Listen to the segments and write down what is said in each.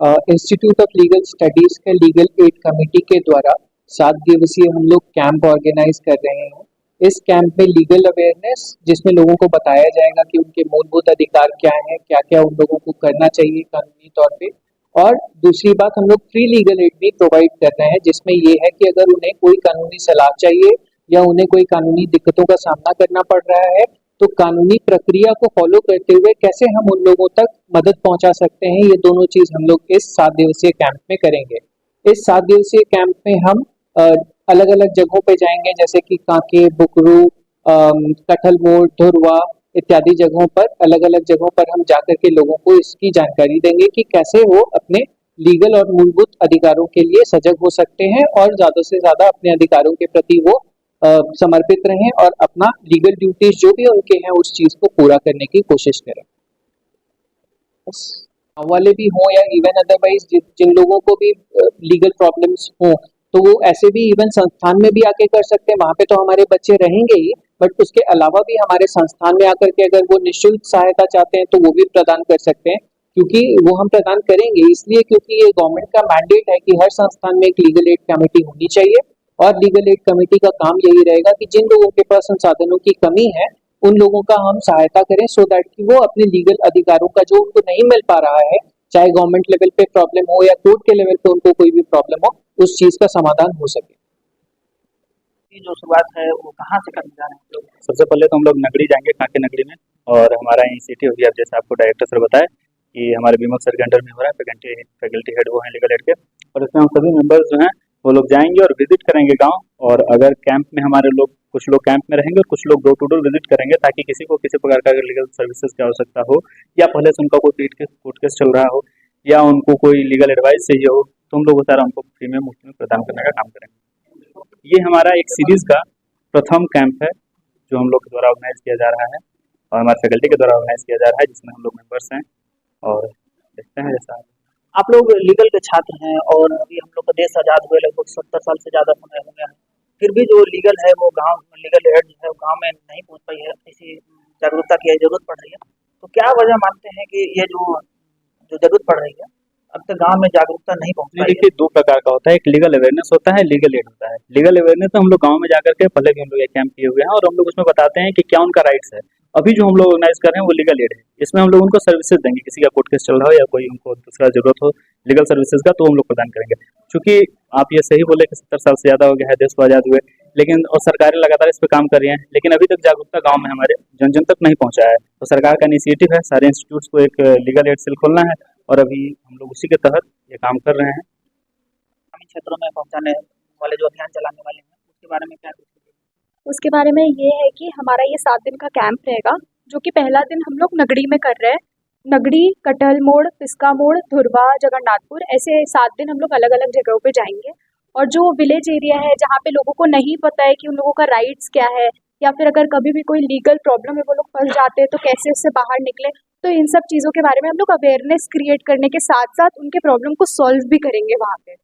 Institute of legal studies के legal aid committee के द्वारा 7 दिवसीय हम लोग कैंप ऑर्गेनाइज कर रहे हैं। इस कैंप में लीगल अवेयरनेस, जिसमें लोगों को बताया जाएगा कि उनके मूलभूत अधिकार क्या हैं, क्या क्या उन लोगों को करना चाहिए कानूनी तौर पे। और दूसरी बात, हम लोग फ्री लीगल एड भी प्रोवाइड कर रहे हैं, जिसमें ये है कि अगर उन्हें कोई कानूनी सलाह चाहिए या उन्हें कोई कानूनी दिक्कतों का सामना करना पड़ रहा है, तो कानूनी प्रक्रिया को फॉलो करते हुए कैसे हम उन लोगों तक मदद पहुंचा सकते हैं, ये दोनों चीज हम लोग इस 7 दिवसीय कैंप में करेंगे। इस 7 दिवसीय कैंप में हम अलग अलग जगहों पे जाएंगे, जैसे कि कांके, बुकरू, कटहल मोड़, धुरवा इत्यादि जगहों पर, अलग अलग जगहों पर हम जाकर के लोगों को इसकी जानकारी देंगे कि कैसे वो अपने लीगल और मूलभूत अधिकारों के लिए सजग हो सकते हैं और ज्यादा से ज्यादा अपने अधिकारों के प्रति वो समर्पित रहें और अपना लीगल ड्यूटीज जो भी उनके हैं उस चीज को पूरा करने की कोशिश करें। वाले भी हों या इवन अदरवाइज जिन लोगों को भी लीगल प्रॉब्लम्स हों, तो वो ऐसे भी इवन संस्थान में भी आके कर सकते हैं। वहाँ पे तो हमारे बच्चे रहेंगे ही, बट उसके अलावा भी हमारे संस्थान में आकर के अगर वो निःशुल्क सहायता चाहते हैं तो वो भी प्रदान कर सकते हैं, क्योंकि वो हम प्रदान करेंगे इसलिए क्योंकि ये गवर्नमेंट का मैंडेट है कि हर संस्थान में एक लीगल एड कमेटी होनी चाहिए। और लीगल एड कमेटी का काम यही रहेगा कि जिन लोगों के पास संसाधनों की कमी है उन लोगों का हम सहायता करें, सो दैट कि वो अपने लीगल अधिकारों का जो उनको नहीं मिल पा रहा है, चाहे गवर्नमेंट लेवल पे प्रॉब्लम हो या कोर्ट के लेवल पे उनको कोई भी प्रॉब्लम हो, उस चीज का समाधान हो सके। की जो शुरुआत है वो कहाँ से करने जा रहे हैं लोग? सबसे पहले तो हम लोग नगरी जाएंगे, कांके नगरी में, और हमारा यहीं सिटी हो गया। जैसे आपको डायरेक्टर सर बताए कि हमारे बीमक सर के अंडर में हो रहा है, फैकल्टी हेड वो हैं लीगल एड के, और इसमें हम सभी मेंबर्स जो हैं वो लोग जाएंगे और विजिट करेंगे गांव। और अगर कैंप में हमारे लोग, कुछ लोग कैंप में रहेंगे और कुछ लोग डोर टू डोर विजिट करेंगे, ताकि किसी को किसी प्रकार का अगर लीगल सर्विसेज की आवश्यकता हो या पहले से उनका कोई कोर्ट केस चल रहा हो या उनको कोई लीगल एडवाइस चाहिए हो, तो हम लोग वो सारा उनको फ्री में मुफ्त में प्रदान करने का काम करेंगे। ये हमारा एक सीरीज का प्रथम कैंप है जो हम लोग के द्वारा ऑर्गेनाइज किया जा रहा है और हमारे फैकल्टी के द्वारा ऑर्गेनाइज किया जा रहा है, जिसमें हम लोग मेंबर्स हैं और देखते हैं जैसा। आप लोग लीगल के छात्र हैं और अभी हम लोग का देश आज़ाद हुए लगभग 70 साल से ज़्यादा समय हो गया है, फिर भी जो लीगल है वो लीगल एड जो है गाँव में नहीं पहुँच पाई है, इसी जागरूकता की जरूरत पड़ रही है। तो क्या वजह मानते हैं कि ये जो जरूरत पड़ रही है, अब तक गांव में जागरूकता नहीं पहुंच पाई है? देखिए, दो प्रकार का होता है, एक लीगल अवेयरनेस होता है, लीगल एड होता है। लीगल अवेयरनेस तो हम लोग गांव में जाकर के पहले भी हम लोग कैंप किए हुए हैं और हम लोग उसमें बताते हैं कि क्या उनका राइट्स है। अभी जो हम लोग ऑर्गेनाइज कर रहे हैं वो लीगल एड है, इसमें हम लोग उनको सर्विसेज देंगे, किसी का कोर्ट केस चल रहा हो या कोई उनको दूसरा जरूरत हो लीगल सर्विसेज का, तो हम लोग प्रदान करेंगे। क्योंकि आप ये सही बोले कि 70 साल से ज्यादा हो गया है देश को आजाद हुए, लेकिन और सरकारें लगातार इस पर काम कर रही हैं, लेकिन अभी तक जागरूकता गांव में हमारे जन जन तक नहीं पहुंचा है। तो सरकार का इनिशिएटिव है सारे इंस्टीट्यूट्स को एक लीगल एड सेल खोलना है और अभी हम लोग उसी के तहत ये काम कर रहे हैं। ग्रामीण क्षेत्रों में पहुंचाने वाले जो अभियान चलाने वाले हैं उसके बारे में क्या कुछ? उसके बारे में ये है कि हमारा ये 7 दिन का कैंप रहेगा, जो कि पहला दिन हम लोग नगड़ी में कर रहे हैं। नगड़ी, कटहल मोड़, पिस्का मोड़, धुरवा, जगन्नाथपुर, ऐसे 7 दिन हम लोग अलग अलग जगहों पे जाएंगे। और जो विलेज एरिया है जहाँ पे लोगों को नहीं पता है कि उन लोगों का राइट्स क्या है, या फिर अगर कभी भी कोई लीगल प्रॉब्लम है वो लोग फंस जाते हैं तो कैसे उससे बाहर निकले, तो इन सब चीज़ों के बारे में हम लोग अवेयरनेस क्रिएट करने के साथ साथ उनके प्रॉब्लम को सॉल्व भी करेंगे वहाँ पे।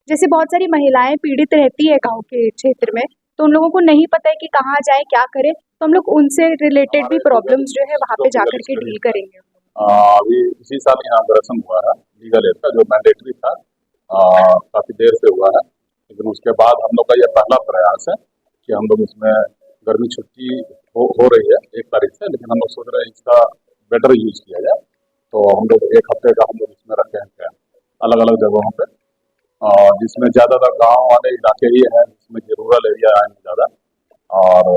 जैसे बहुत सारी महिलाएं पीड़ित रहती है गाँव के क्षेत्र में, तो उन लोगों को नहीं पता है कि कहाँ जाए, क्या करें, तो हम लोग उनसे रिलेटेड भी प्रॉब्लम्स जो है वहाँ पे जाकर के डील करेंगे। अभी इसी साल इनाग्रेशन हुआ है लीगल एड का, जो मैंडेटरी था, काफी देर से हुआ है, लेकिन उसके बाद हम लोग का यह पहला प्रयास है कि हम लोग इसमें गर्मी छुट्टी हो रही है 1 तारीख से, लेकिन हम लोग सोच रहे हैं इसका बेटर यूज किया जाए। तो हम लोग 1 हफ्ते का हम लोग इसमें रखे हैं अलग अलग जगहों पे, जिसमें ज़्यादातर गांव वाले इलाके ही हैं, जिसमें कि रूरल एरिया है ज़्यादा, और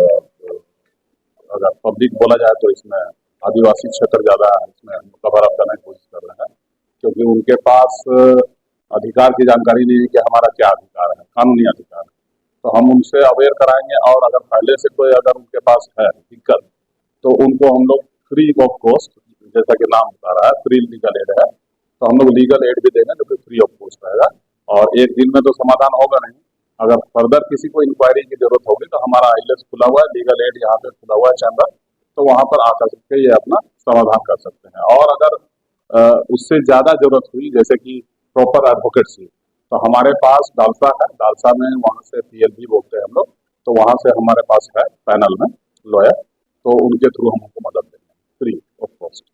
अगर पब्लिक बोला जाए तो इसमें आदिवासी क्षेत्र ज़्यादा है, इसमें कवर अप करने की कोशिश कर रहे हैं, क्योंकि उनके पास अधिकार की जानकारी नहीं है कि हमारा क्या अधिकार है, कानूनी अधिकार है। तो हम उनसे अवेयर कराएंगे, और अगर पहले से कोई अगर उनके पास है दिक्कत, तो उनको हम लोग फ्री ऑफ कॉस्ट, जैसा कि नाम बता रहा है फ्री लीगल एड है, तो हम लोग लीगल एड भी देंगे जो कि फ्री ऑफ कॉस्ट रहेगा। और एक दिन में तो समाधान होगा नहीं, अगर फर्दर किसी को इंक्वायरी की जरूरत होगी तो हमारा आईलेस खुला हुआ है, लीगल एड यहाँ पे खुला हुआ है चैम्बर, तो वहाँ पर आकर के ये अपना समाधान कर सकते हैं। और अगर उससे ज़्यादा जरूरत हुई, जैसे कि प्रॉपर एडवोकेट्सी, तो हमारे पास डालसा है, डालसा में वहाँ से PLB बोलते हैं हम लोग, तो वहाँ से हमारे पास है पैनल में लॉयर, तो उनके थ्रू हम उनको मदद देंगे free of cost.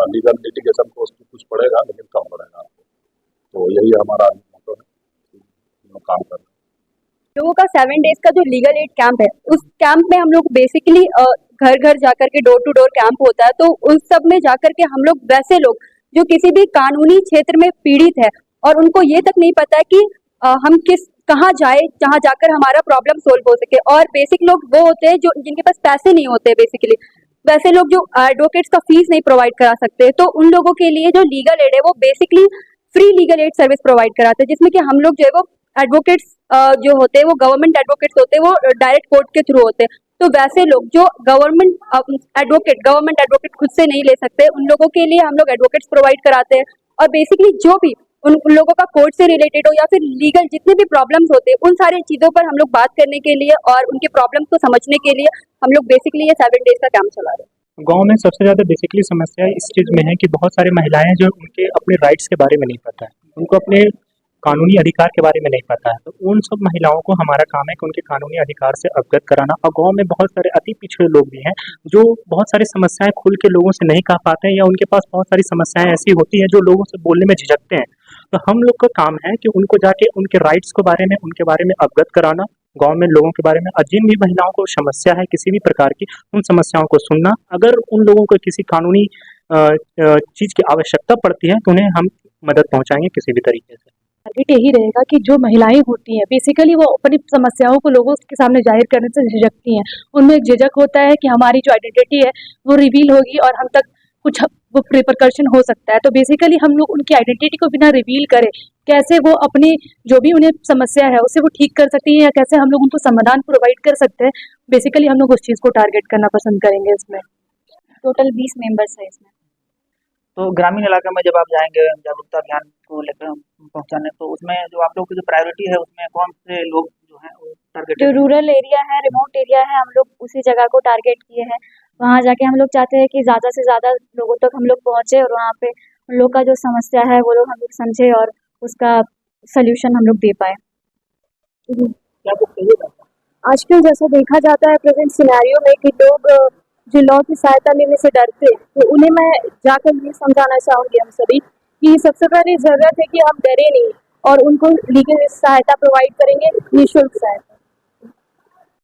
Legal litigation cost कुछ पड़ेगा, लेकिन कम पड़ेगा आपको। यही हमारा मोटो है कि हम लोग काम कर रहे हैं। लोगों का 7 डेज का जो लीगल एड कैंप है, उस कैंप में हम लोग बेसिकली घर घर जाकर के डोर टू डोर कैंप होता है, तो उस सब में जाकर के हम लोग वैसे लोग जो किसी भी कानूनी क्षेत्र में पीड़ित है और उनको ये तक नहीं पता है कि हम कहाँ जाए जहाँ जाकर हमारा प्रॉब्लम सोल्व हो सके। और बेसिक लोग वो होते हैं जो जिनके पास पैसे नहीं होते, बेसिकली वैसे लोग जो एडवोकेट्स का फीस नहीं प्रोवाइड करा सकते, तो उन लोगों के लिए जो लीगल एड है वो basically free legal aid service provide कराते हैं, जिसमें कि हम लोग जो है वो एडवोकेट्स जो होते हैं वो गवर्नमेंट एडवोकेट्स होते हैं, वो डायरेक्ट कोर्ट के थ्रू होते हैं। तो वैसे लोग जो गवर्नमेंट एडवोकेट खुद से नहीं ले सकते, उन लोगों के लिए हम लोग एडवोकेट्स प्रोवाइड कराते हैं। और बेसिकली जो भी उन लोगों का कोर्ट से रिलेटेड हो या फिर लीगल जितने भी प्रॉब्लम्स होते हैं, उन सारी चीजों पर हम लोग बात करने के लिए और उनके प्रॉब्लम्स को समझने के लिए हम लोग बेसिकली ये 7 डेज का कैंप चला रहे हैं। गांव में सबसे ज़्यादा बेसिकली समस्या इस चीज़ में है कि बहुत सारे महिलाएं जो उनके अपने राइट्स के बारे में नहीं पता है, उनको अपने कानूनी अधिकार के बारे में नहीं पता है। तो उन सब महिलाओं को हमारा काम है कि उनके कानूनी अधिकार से अवगत कराना। और गांव में बहुत सारे अति पिछड़े लोग भी हैं जो बहुत सारी समस्याएं खुल के लोगों से नहीं कह पाते हैं, या उनके पास बहुत सारी समस्याएं ऐसी होती हैं जो लोगों से बोलने में झिझकते हैं। तो हम लोग का काम है कि उनको जाके उनके राइट्स के बारे में, उनके बारे में अवगत कराना, गांव में लोगों के बारे में। और जिन भी महिलाओं को समस्या है किसी भी प्रकार की, उन समस्याओं को सुनना। अगर उन लोगों को किसी कानूनी चीज़ की आवश्यकता पड़ती है तो उन्हें हम मदद पहुंचाएंगे किसी भी तरीके से। टारगेट यही रहेगा कि जो महिलाएं होती हैं बेसिकली वो अपनी समस्याओं को लोगों के सामने जाहिर करने से झिझकती हैं। उनमें एक झिझक होता है कि हमारी जो आइडेंटिटी है वो रिवील होगी और हम तक कुछ वो रिपरकर्शन हो सकता है। तो बेसिकली हम लोग उनकी आइडेंटिटी को बिना रिवील करे कैसे वो अपनी जो भी उन्हें समस्या है उसे वो ठीक कर सकती हैं, या कैसे हम लोग उनको समाधान प्रोवाइड कर सकते हैं, बेसिकली हम लोग उस चीज़ को टारगेट करना पसंद करेंगे। इसमें टोटल 20 मेंबर्स है इसमें। तो ग्रामीण इलाके में जब आप जाएंगे जागरूकता अभियान को लेकर पहुंचाने, तो उसमें जो आप लोगों की जो प्रायोरिटी है उसमें कौन से लोग जो हैं वो टारगेट? जो रूरल एरिया है, रिमोट एरिया है, हम लोग उसी जगह को टारगेट किए हैं। वहाँ जाके हम लोग चाहते हैं कि ज़्यादा से ज़्यादा लोगों तक हम लोग पहुँचे और वहाँ पे उन लोग का जो समस्या है वो लोग हम लोग समझे और उसका सल्यूशन हम लोग दे पाए। क्या कुछ चाहिए? आजकल जैसा देखा जाता है प्रेजेंट सिनेरियो में कि लोग जो लॉ की सहायता लेने से डरते हैं, तो उन्हें मैं जाकर ये समझाना चाहूँगी हम सभी कि सबसे पहले ज़रूरत है कि हम डरे नहीं और उनको लीगल सहायता प्रोवाइड करेंगे, निःशुल्क सहायता।